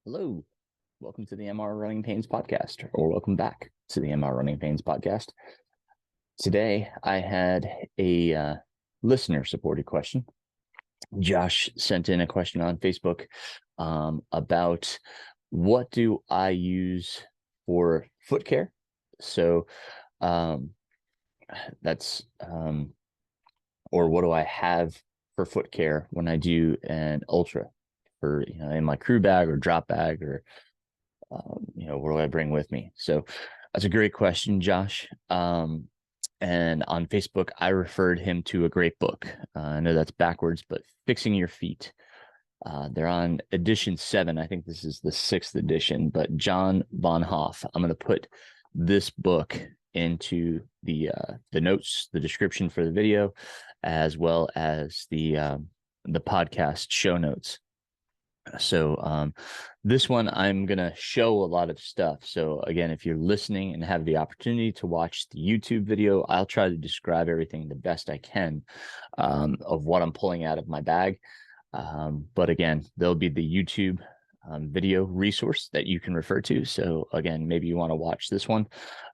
Hello, welcome to the MR Runningpains podcast, or welcome back to the MR Runningpains podcast. Today, I had a listener-supported question. Josh sent in a question on Facebook about what do I use for foot care. So that's or what do I have for foot care when I do an ultra for in my crew bag or drop bag or what do I bring with me? So that's a great question, Josh. And on Facebook, I referred him to a great book. I know that's backwards, but Fixing Your Feet. They're on edition 7. I think this is the 6th edition, but John Von Hoff. I'm going to put this book into the notes, the description for the video, as well as the podcast show notes. So this one, I'm going to show a lot of stuff. So again, if you're listening and have the opportunity to watch the YouTube video, I'll try to describe everything the best I can of what I'm pulling out of my bag. But again, there'll be the YouTube video resource that you can refer to. So again, maybe you want to watch this one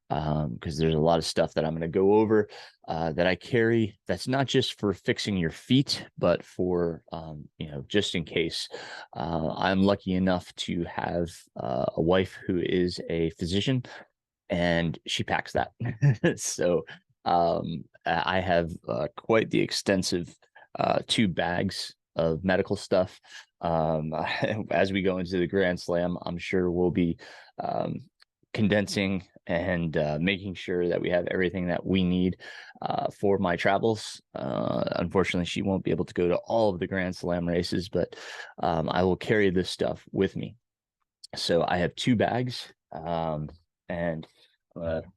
because there's a lot of stuff that I'm going to go over that I carry that's not just for fixing your feet, but for, just in case. I'm lucky enough to have a wife who is a physician, and she packs that. So I have quite the extensive 2 bags of medical stuff. As we go into the Grand Slam, I'm sure we'll be condensing and making sure that we have everything that we need for my travels. Unfortunately, she won't be able to go to all of the Grand Slam races, but I will carry this stuff with me. So I have 2 bags, and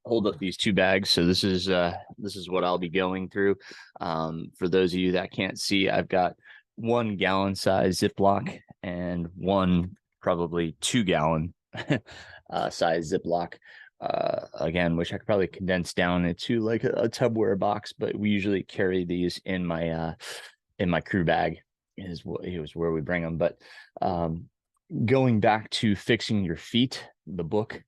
hold up these 2 bags. So this is what I'll be going through. For those of you that can't see, I've got 1 gallon size Ziploc and 1 probably 2 gallon size Ziploc. Again, which I could probably condense down into like a Tupperware box, but we usually carry these in my crew bag is where we bring them. But going back to Fixing Your Feet, the book,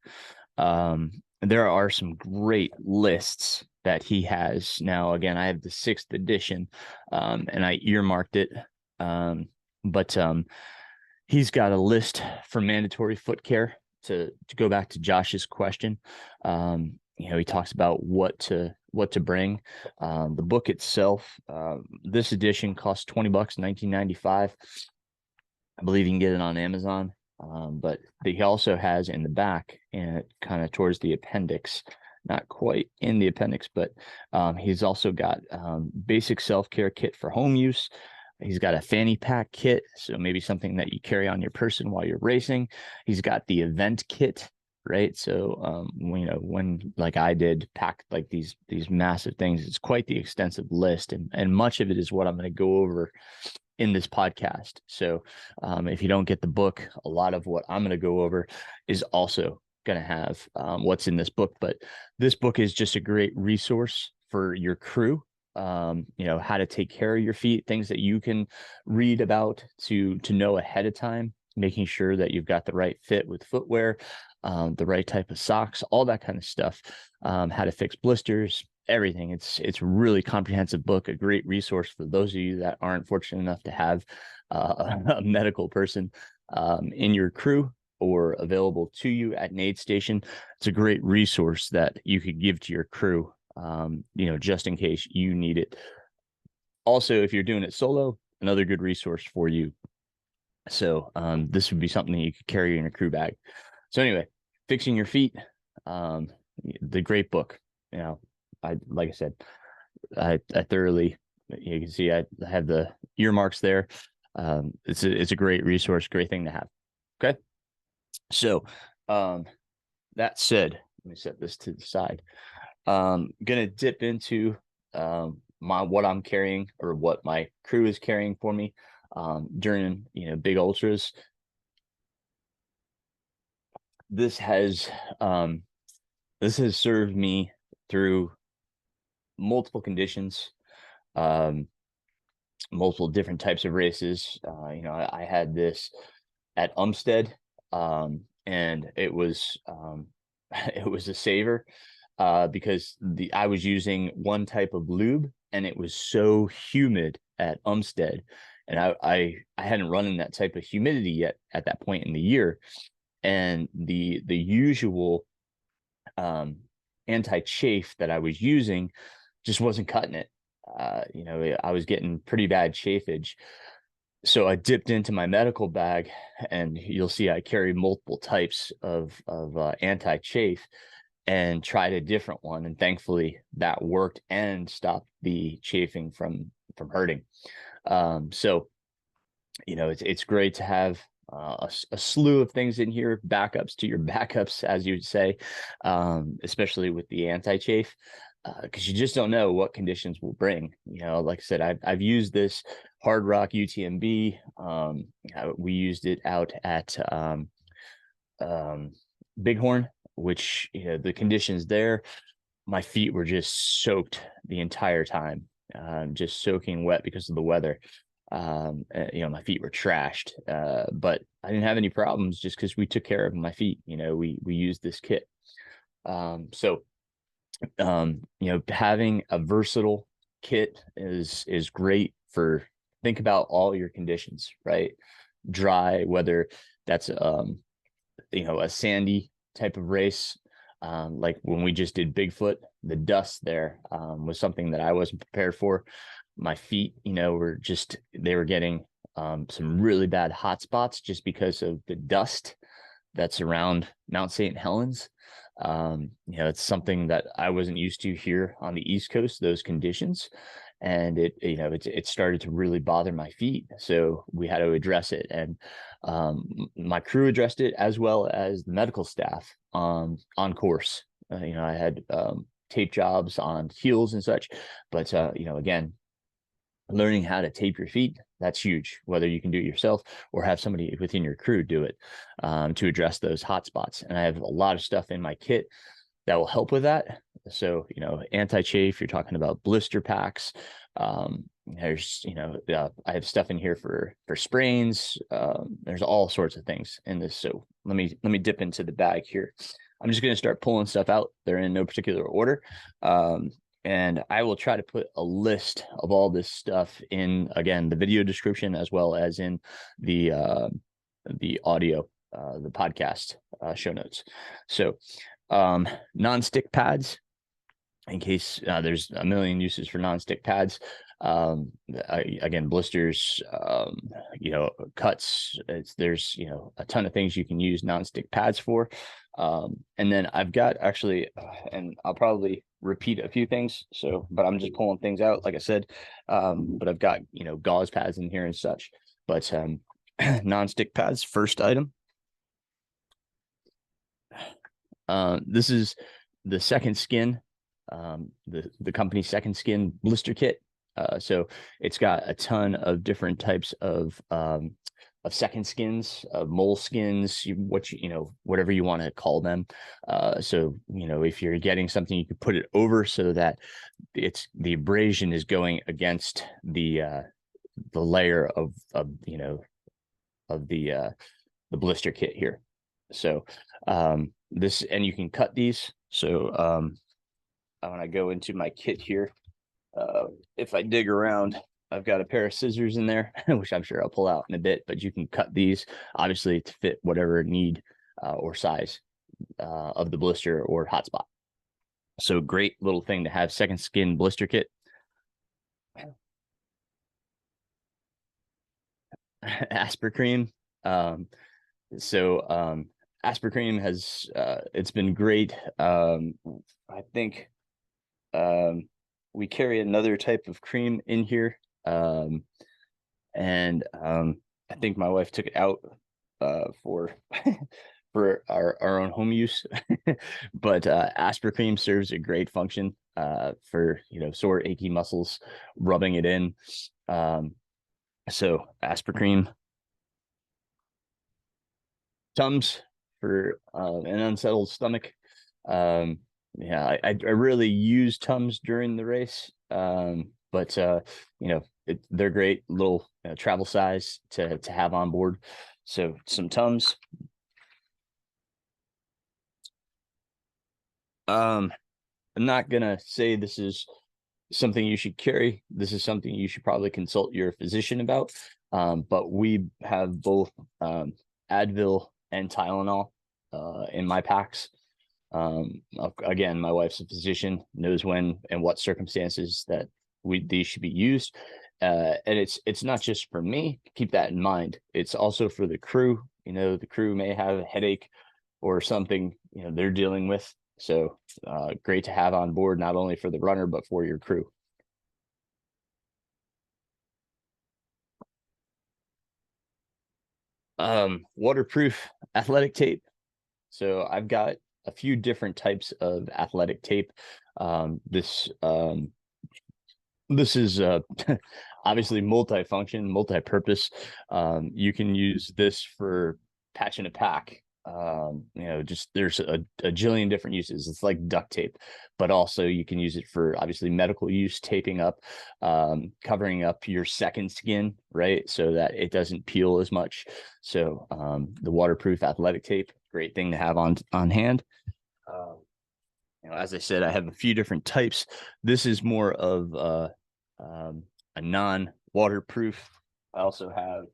there are some great lists that he has. Now, again, I have the 6th edition, and I earmarked it. But he's got a list for mandatory foot care. To go back to Josh's question, he talks about what to bring. The book itself, this edition costs $20, $19.95. I believe you can get it on Amazon. But he also has in the back, and kind of towards the appendix, not quite in the appendix, but he's also got basic self-care kit for home use. He's got a fanny pack kit, so maybe something that you carry on your person while you're racing. He's got the event kit, right? So, when like I did pack like these massive things, it's quite the extensive list, and much of it is what I'm going to go over in this podcast. So, if you don't get the book, a lot of what I'm going to go over is also going to have what's in this book. But this book is just a great resource for your crew. How to take care of your feet, things that you can read about to know ahead of time, making sure that you've got the right fit with footwear, the right type of socks, all that kind of stuff, how to fix blisters, everything. It's really comprehensive book, a great resource for those of you that aren't fortunate enough to have a medical person in your crew or available to you at an aid station. It's a great resource that you could give to your crew, just in case you need it. Also, if you're doing it solo, another good resource for you. So this would be something that you could carry in your crew bag. So anyway, Fixing Your Feet, the great book. Like I said, I thoroughly, you can see I have the earmarks there. It's a great resource, great thing to have. Okay. So that said, let me set this to the side. Gonna dip into what I'm carrying, or what my crew is carrying for me during big ultras. This has served me through multiple conditions, multiple different types of races. I had this at Umstead. And it was it was a saver because I was using one type of lube, and it was so humid at Umstead, and I hadn't run in that type of humidity yet at that point in the year, and the usual anti-chafe that I was using just wasn't cutting it. I was getting pretty bad chafage. So I dipped into my medical bag, and you'll see I carry multiple types of anti-chafe, and tried a different one, and thankfully that worked and stopped the chafing from hurting. So it's great to have a slew of things in here, backups to your backups, as you would say, especially with the anti-chafe, because you just don't know what conditions will bring. Like I said, I've used this Hard Rock UTMB. We used it out at Bighorn, which the conditions there, my feet were just soaked the entire time, just soaking wet because of the weather. My feet were trashed, but I didn't have any problems just because we took care of my feet. We used this kit. Having a versatile kit is great for, think about all your conditions, right? Dry, whether that's a sandy type of race, like when we just did Bigfoot, the dust there was something that I wasn't prepared for. My feet, they were getting some really bad hot spots just because of the dust that's around Mount St. Helens. It's something that I wasn't used to here on the East Coast, those conditions. And it started to really bother my feet. So we had to address it. And my crew addressed it, as well as the medical staff on course. I had tape jobs on heels and such, but again, learning how to tape your feet, that's huge, whether you can do it yourself or have somebody within your crew do it, to address those hot spots. And I have a lot of stuff in my kit that will help with that. So, anti-chafe, you're talking about blister packs. There's, I have stuff in here for sprains. There's all sorts of things in this. So let me dip into the bag here. I'm just going to start pulling stuff out. They're in no particular order. And I will try to put a list of all this stuff in, again, the video description, as well as in the audio, the podcast show notes. So non-stick pads, in case there's a million uses for non-stick pads. Again, blisters, cuts. There's a ton of things you can use non-stick pads for. And then I've got actually, and I'll probably repeat a few things. But I'm just pulling things out, like I said. But I've got gauze pads in here and such. But non-stick pads, first item. This is the Second Skin, the company Second Skin blister kit. So it's got a ton of different types of second skins, mole skins, whatever you want to call them. So if you're getting something, you can put it over so that the abrasion is going against the layer of the blister kit here. So this, and you can cut these. So when I go into my kit here, if I dig around, I've got a pair of scissors in there, which I'm sure I'll pull out in a bit, but you can cut these, obviously, to fit whatever need or size of the blister or hotspot. So great little thing to have. Second Skin blister kit. Aspercreme. Aspercreme has it's been great. I think we carry another type of cream in here, and I think my wife took it out for for our own home use. But Aspercreme serves a great function for sore, achy muscles, rubbing it in. So Aspercreme. Tums for an unsettled stomach. Yeah, I really use Tums during the race, but they're great little travel size to have on board. So some Tums. I'm not gonna say this is something you should carry. This is something you should probably consult your physician about. But we have both Advil and Tylenol in my packs. Again, my wife's a physician, knows when and what circumstances that these should be used. And it's not just for me. Keep that in mind. It's also for the crew. You know, the crew may have a headache or something, you know, they're dealing with. So great to have on board, not only for the runner, but for your crew. Waterproof athletic tape. So I've got a few different types of athletic tape. This is obviously multifunction, multi-purpose. You can use this for patching a pack. You know, just there's a jillion different uses. It's like duct tape, but also you can use it for obviously medical use, taping up, covering up your second skin, right? So that it doesn't peel as much. So the waterproof athletic tape, great thing to have on hand. You know, as I said, I have a few different types. This is more of a non-waterproof. I also have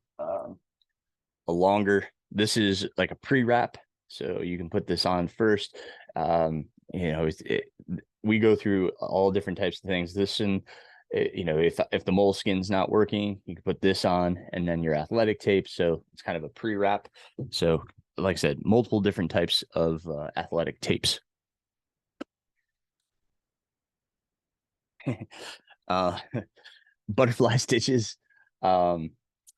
a longer. This is like a pre-wrap, so you can put this on first. You know, we go through all different types of things. This and you know, if the moleskin's not working, you can put this on, and then your athletic tape. So it's kind of a pre-wrap. So, like I said, multiple different types of athletic tapes. uh, butterfly stitches. Um,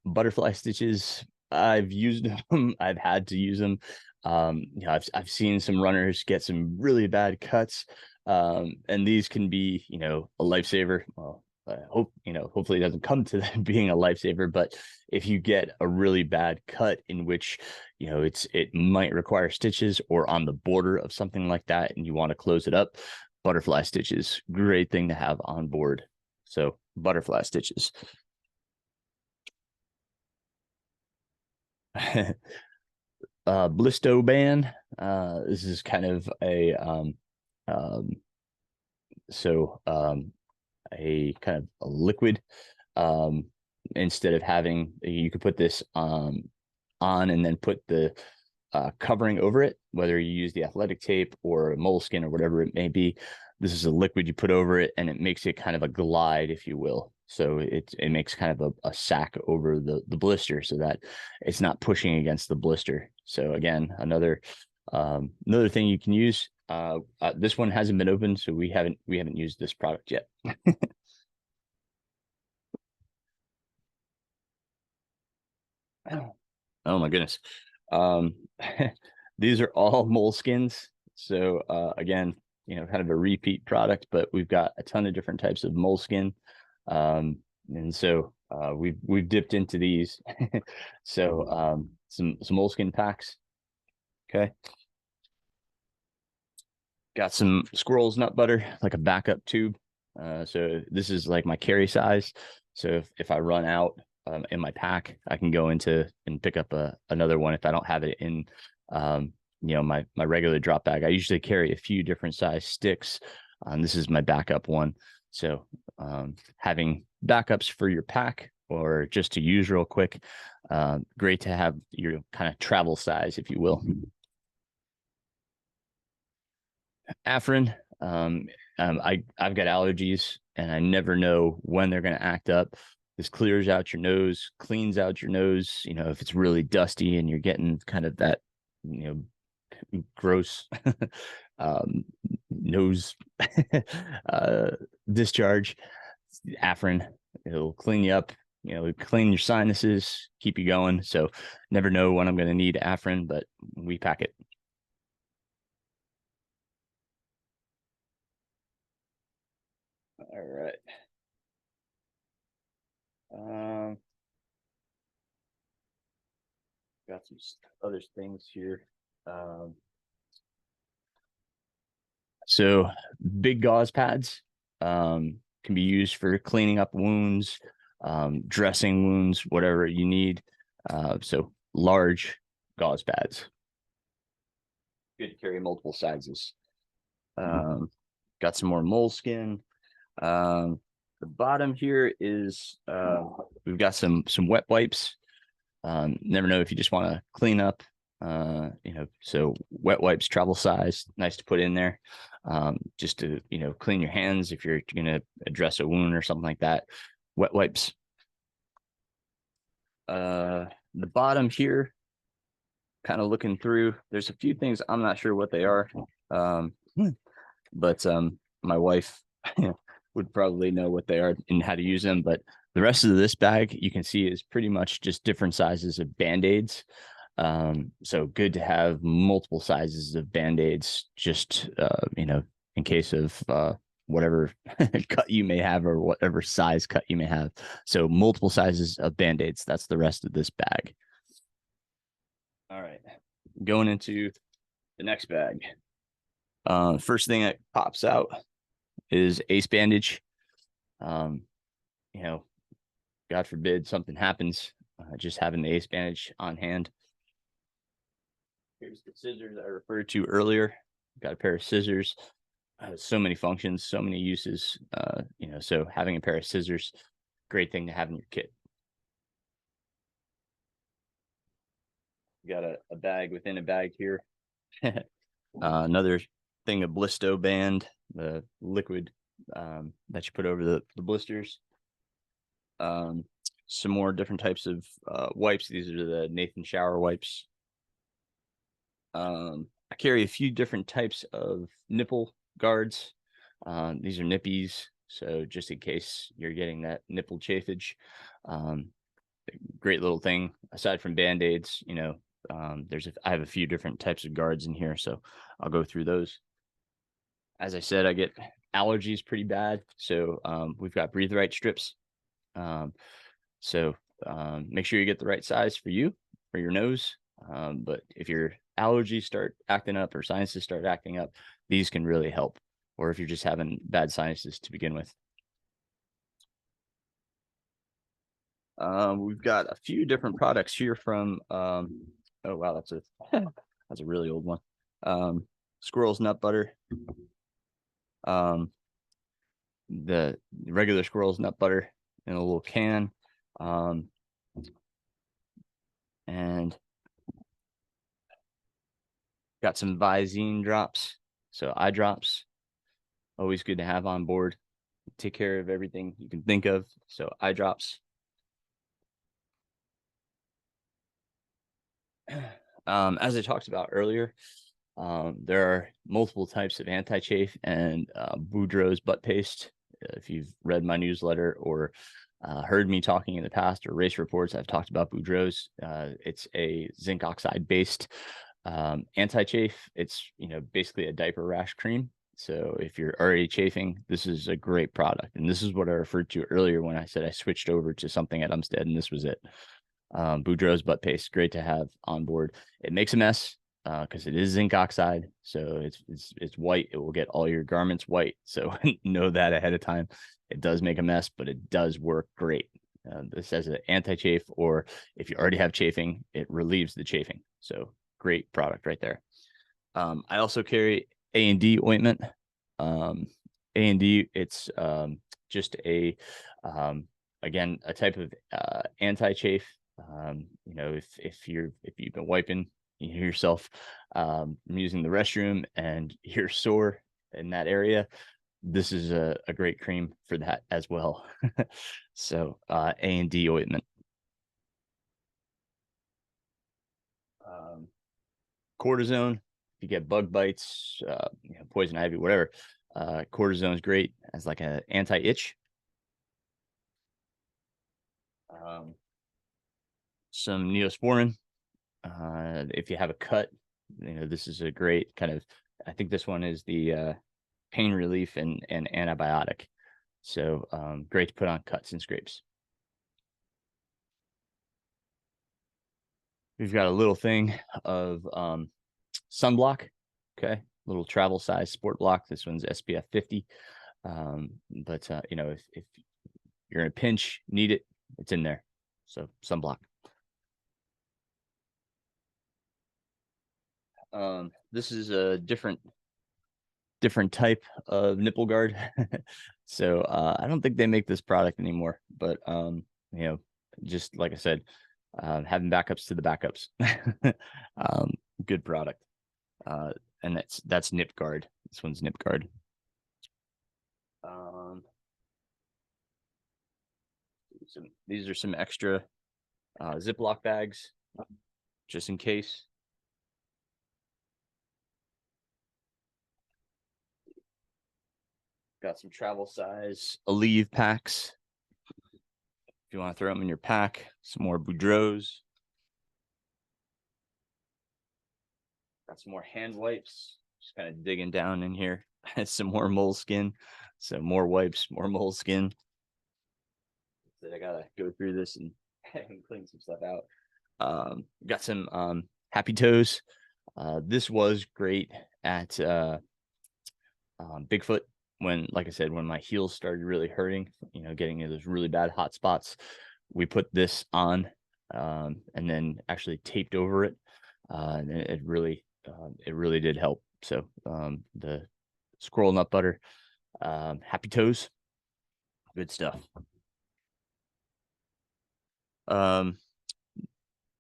butterfly stitches. I've used them. I've had to use them. You know, I've seen some runners get some really bad cuts, and these can be, you know, a lifesaver. Well, I hope, you know, hopefully it doesn't come to that being a lifesaver, but if you get a really bad cut in which, you know, it might require stitches or on the border of something like that, and you want to close it up, butterfly stitches, great thing to have on board. So butterfly stitches. Blist-O-Ban. This is kind of um, so a kind of a liquid. Um, Instead of having, you could put this on and then put the covering over it, whether you use the athletic tape or a moleskin or whatever it may be. This is a liquid you put over it, and it makes it kind of a glide, if you will. So it makes kind of a sack over the blister so that it's not pushing against the blister. So again, another thing you can use. This one hasn't been opened, so we haven't used this product yet. Oh my goodness. Um, these are all moleskins. So again, you know, kind of a repeat product, but we've got a ton of different types of moleskin. And so we've dipped into these. So some moleskin packs. Okay. Got some squirrel's nut butter, like a backup tube. So this is like my carry size. So if I run out in my pack, I can go into and pick up another one if I don't have it in you know, my regular drop bag. I usually carry a few different size sticks. This is my backup one. So having backups for your pack or just to use real quick, great to have your kind of travel size, if you will. Afrin. I've got allergies and I never know when they're going to act up. This clears out your nose, cleans out your nose. You know, if it's really dusty and you're getting kind of that, you know, gross nose discharge, Afrin, it'll clean you up. You know, clean your sinuses, keep you going. So never know when I'm going to need Afrin, but we pack it. All right. Um, got some other things here. Um, so big gauze pads can be used for cleaning up wounds, dressing wounds, whatever you need. So large gauze pads. Good to carry multiple sizes. Got some more moleskin. The bottom here is we've got some wet wipes. Never know if you just want to clean up. So wet wipes, travel size, nice to put in there. Just to clean your hands if you're gonna address a wound or something like that. Wet wipes. The bottom here, kind of looking through, there's a few things I'm not sure what they are. But my wife would probably know what they are and how to use them. But the rest of this bag you can see is pretty much just different sizes of Band-Aids. So good to have multiple sizes of Band-Aids, just in case of whatever cut you may have or whatever size cut you may have. So multiple sizes of Band-Aids. That's the rest of this bag. All right, going into the next bag. First thing that pops out is Ace bandage. God forbid something happens, just having the Ace bandage on hand. Here's the scissors I referred to earlier. Got a pair of scissors. So many functions, so many uses. So having a pair of scissors, great thing to have in your kit. Got a bag within a bag here. Another thing of Blist-O-Ban, the liquid that you put over the blisters. Some more different types of wipes. These are the Nathan shower wipes. I carry a few different types of nipple guards. These are nippies, so just in case you're getting that nipple chafage. Great little thing. Aside from Band-Aids, I have a few different types of guards in here, so I'll go through those. As I said, I get allergies pretty bad, so we've got Breathe Right strips. Make sure you get the right size for you, for your nose. But if your allergies start acting up or sinuses start acting up, these can really help. Or if you're just having bad sinuses to begin with. We've got a few different products here from oh wow, that's a really old one. Squirrel's nut butter. The regular Squirrel's nut butter in a little can. And got some Visine drops, so eye drops, always good to have on board. Take care of everything you can think of, so eye drops. As I talked about earlier, there are multiple types of anti-chafe and Boudreaux's butt paste. If you've read my newsletter or heard me talking in the past or race reports, I've talked about Boudreaux's. It's a zinc oxide-based anti-chafe. It's basically a diaper rash cream. So if you're already chafing, this is a great product. And this is what I referred to earlier when I said I switched over to something at Umstead, and this was it. Boudreaux's butt paste, great to have on board. It makes a mess because it is zinc oxide, so it's white. It will get all your garments white, so know that ahead of time. It does make a mess, but it does work great. This has an anti-chafe, or if you already have chafing, it relieves the chafing. So great product right there. I also carry A&D ointment. A&D, it's just again, a type of anti-chafe. If you've been wiping yourself using the restroom and you're sore in that area, this is a great cream for that as well. So A&D ointment. Cortizone, if you get bug bites, poison ivy, whatever, cortisone is great as like an anti-itch. Some Neosporin. If you have a cut, this is a great kind of, I think this one is the pain relief and antibiotic. So great to put on cuts and scrapes. We've got a little thing of sunblock. Okay, little travel size sport block. This one's SPF 50. But if you're in a pinch, need it, it's in there. So sunblock. This is a different different type of nipple guard. So I don't think they make this product anymore, but you know, just like I said, having backups to the backups. Good product. And that's Nip Guard. This one's Nip Guard. These are some extra Ziploc bags, just in case. Got some travel size Aleve packs. If you want to throw them in your pack, some more Boudreaux's. Got some more hand wipes. Just kind of digging down in here. Some more moleskin. So more wipes, more moleskin. I gotta go through this and clean some stuff out. Got some Happy Toes. This was great at Bigfoot when, like I said, when my heels started really hurting, you know, getting into those really bad hot spots. We put this on and then actually taped over it. And it really did help. So the squirrel nut butter, Happy Toes, good stuff.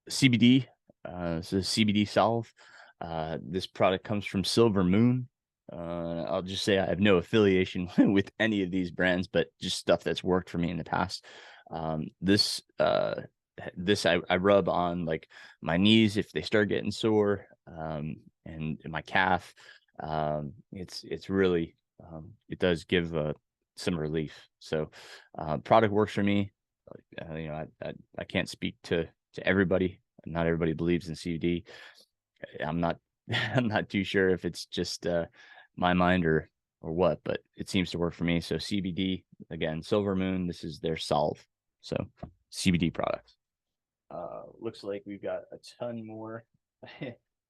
CBD, so CBD Salve. This product comes from Silver Moon. I'll just say I have no affiliation with any of these brands, but just stuff that's worked for me in the past. This I rub on like my knees if they start getting sore, and my calf. It's really it does give some relief. So product works for me. You know, I can't speak to everybody. Not everybody believes in CBD. I'm not I'm not too sure if it's just my mind or what, but it seems to work for me. So CBD, again, Silver Moon, this is their Salve. So CBD products. Looks like we've got a ton more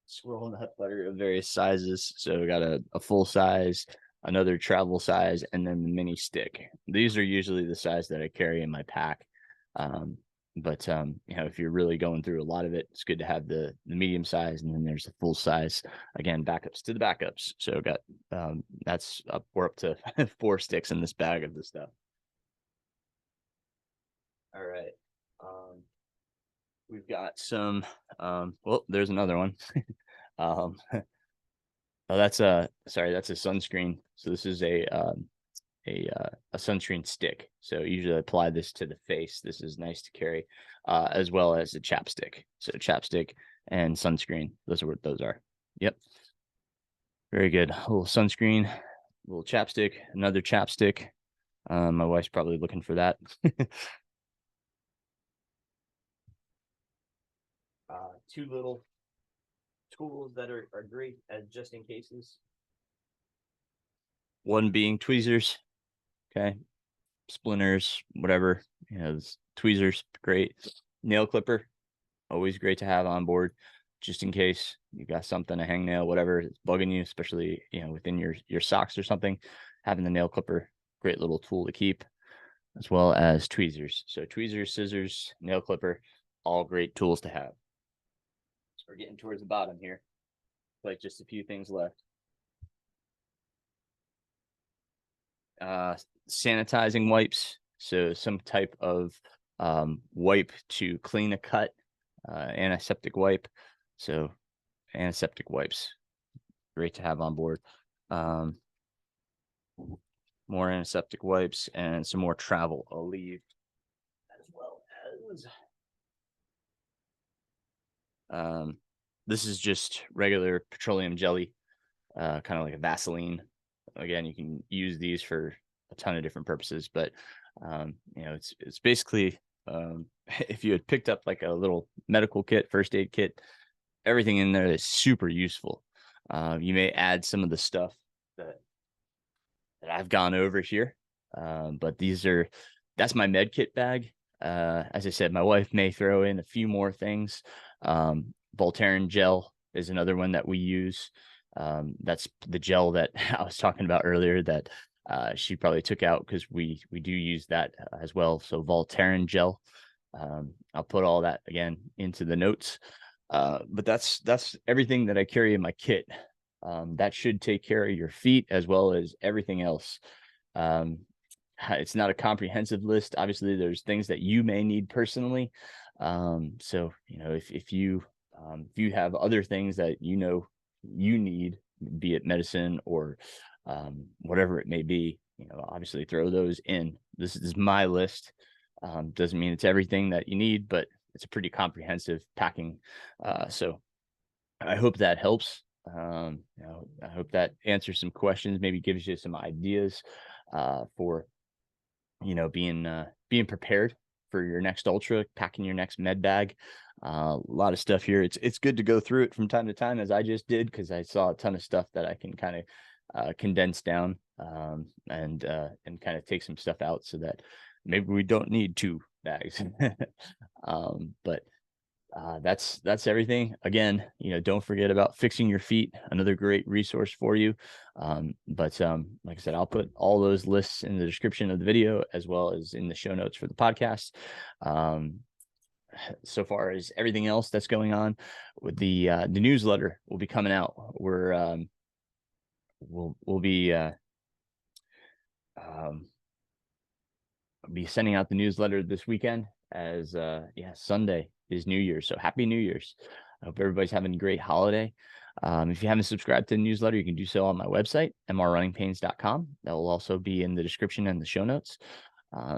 squirrel nut butter of various sizes. So we got a full size, another travel size, and then the mini stick. These are usually the size that I carry in my pack. But you know, if you're really going through a lot of it, it's good to have the medium size, and then there's the full size. Again, backups to the backups. So got that's up, we're up to 4 sticks in this bag of this stuff. All right. We've got some well, there's another one. Oh, that's a sunscreen. So this is a sunscreen stick. So usually I apply this to the face. This is nice to carry, as well as a chapstick. So chapstick and sunscreen. Those are what those are. Yep. Very good. A little sunscreen, a little chapstick, another chapstick. My wife's probably looking for that. 2 little tools that are great as just in cases. One being tweezers. Okay. Splinters, whatever, you know, tweezers, great. Nail clipper, always great to have on board, just in case you got something, a hangnail, whatever, it's bugging you, especially, you know, within your socks or something. Having the nail clipper, great little tool to keep, as well as tweezers. So tweezers, scissors, nail clipper, all great tools to have. So we're getting towards the bottom here, like just a few things left. Sanitizing wipes, so some type of wipe to clean a cut, antiseptic wipe. So antiseptic wipes, great to have on board. More antiseptic wipes and some more travel Aleve, as well as this is just regular petroleum jelly, kind of like a Vaseline. Again, you can use these for a ton of different purposes, but you know, it's basically if you had picked up like a little medical kit, first aid kit, everything in there is super useful. You may add some of the stuff that I've gone over here, but that's my med kit bag. As I said, my wife may throw in a few more things. Voltaren gel is another one that we use. That's the gel that I was talking about earlier that she probably took out, because we do use that as well. So Voltaren gel, I'll put all that again into the notes. But that's everything that I carry in my kit. That should take care of your feet as well as everything else. It's not a comprehensive list. Obviously, there's things that you may need personally. So, if you have other things that you need, be it medicine or whatever it may be, obviously throw those in. This is my list. Doesn't mean it's everything that you need, but it's a pretty comprehensive packing. So I hope that helps. I hope that answers some questions, maybe gives you some ideas for being prepared for your next ultra, packing your next med bag. A lot of stuff here. It's good to go through it from time to time, as I just did, because I saw a ton of stuff that I can kind of condense down and kind of take some stuff out, so that maybe we don't need 2 bags. But that's everything. Again, don't forget about fixing your feet, another great resource for you. But like I said, I'll put all those lists in the description of the video, as well as in the show notes for the podcast. So far as everything else that's going on with the newsletter will be coming out. We'll be sending out the newsletter this weekend, as Sunday is New Year's. So happy New Year's. I hope everybody's having a great holiday. If you haven't subscribed to the newsletter, you can do so on my website, mrrunningpains.com. That will also be in the description and the show notes.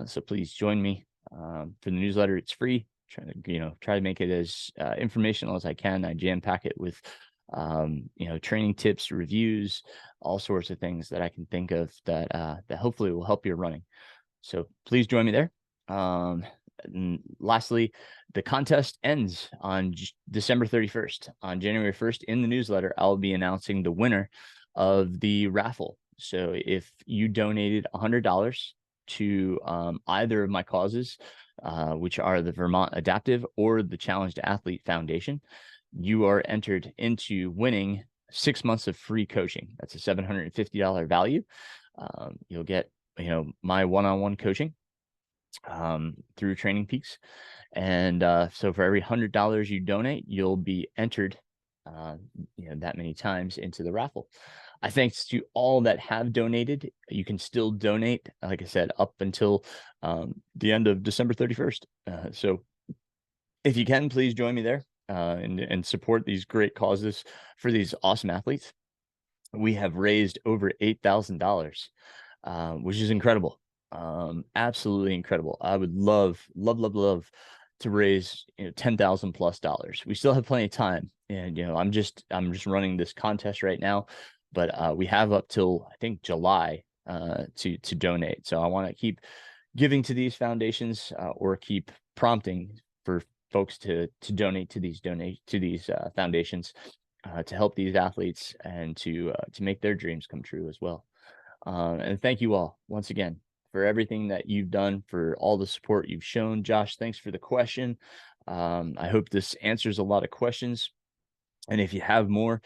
So please join me for the newsletter. It's free. Try to make it as informational as I can. I jam pack it with training tips, reviews, all sorts of things that I can think of that hopefully will help your running. So please join me there. And lastly, the contest ends on December 31st. On January 1st, in the newsletter, I'll be announcing the winner of the raffle. So if you donated $100 to either of my causes, which are the Vermont Adaptive or the Challenged Athlete Foundation, you are entered into winning 6 months of free coaching. That's a $750 value. You'll get my one-on-one coaching through Training Peaks. And so for every $100 you donate, you'll be entered that many times into the raffle. I thanks to all that have donated. You can still donate, like I said, up until the end of December 31st. So if you can, please join me there and support these great causes for these awesome athletes. We have raised over $8,000, which is incredible. Absolutely incredible. I would love to raise $10,000+ We still have plenty of time, and I'm just running this contest right now, but we have up till I think July to donate. So I want to keep giving to these foundations, or keep prompting for folks to donate to these foundations to help these athletes and to make their dreams come true as well. And thank you all once again for everything that you've done, for all the support you've shown. Josh, thanks for the question. I hope this answers a lot of questions. And if you have more,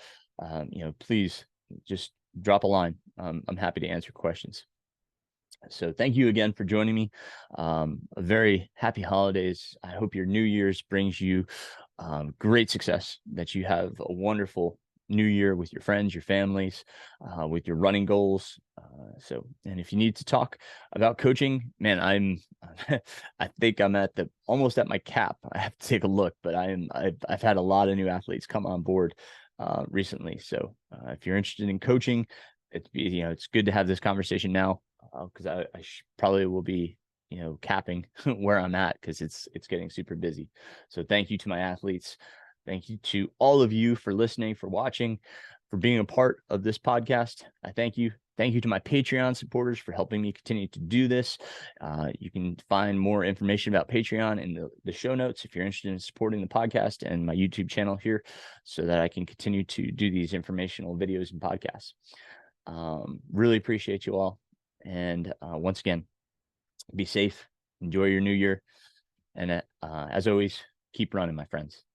please just drop a line. I'm happy to answer questions. So thank you again for joining me. A very happy holidays. I hope your New Year's brings you great success, that you have a wonderful new year with your friends, your families, with your running goals. And if you need to talk about coaching, man, I think I'm almost at my cap. I have to take a look, but I've had a lot of new athletes come on board recently. So if you're interested in coaching, it's good to have this conversation now, because I probably will be capping where I'm at, because it's getting super busy. So thank you to my athletes. Thank you to all of you for listening, for watching, for being a part of this podcast. I thank you. Thank you to my Patreon supporters for helping me continue to do this. You can find more information about Patreon in the show notes if you're interested in supporting the podcast and my YouTube channel here, so that I can continue to do these informational videos and podcasts. Really appreciate you all. And once again, be safe, enjoy your new year, and as always, keep running, my friends.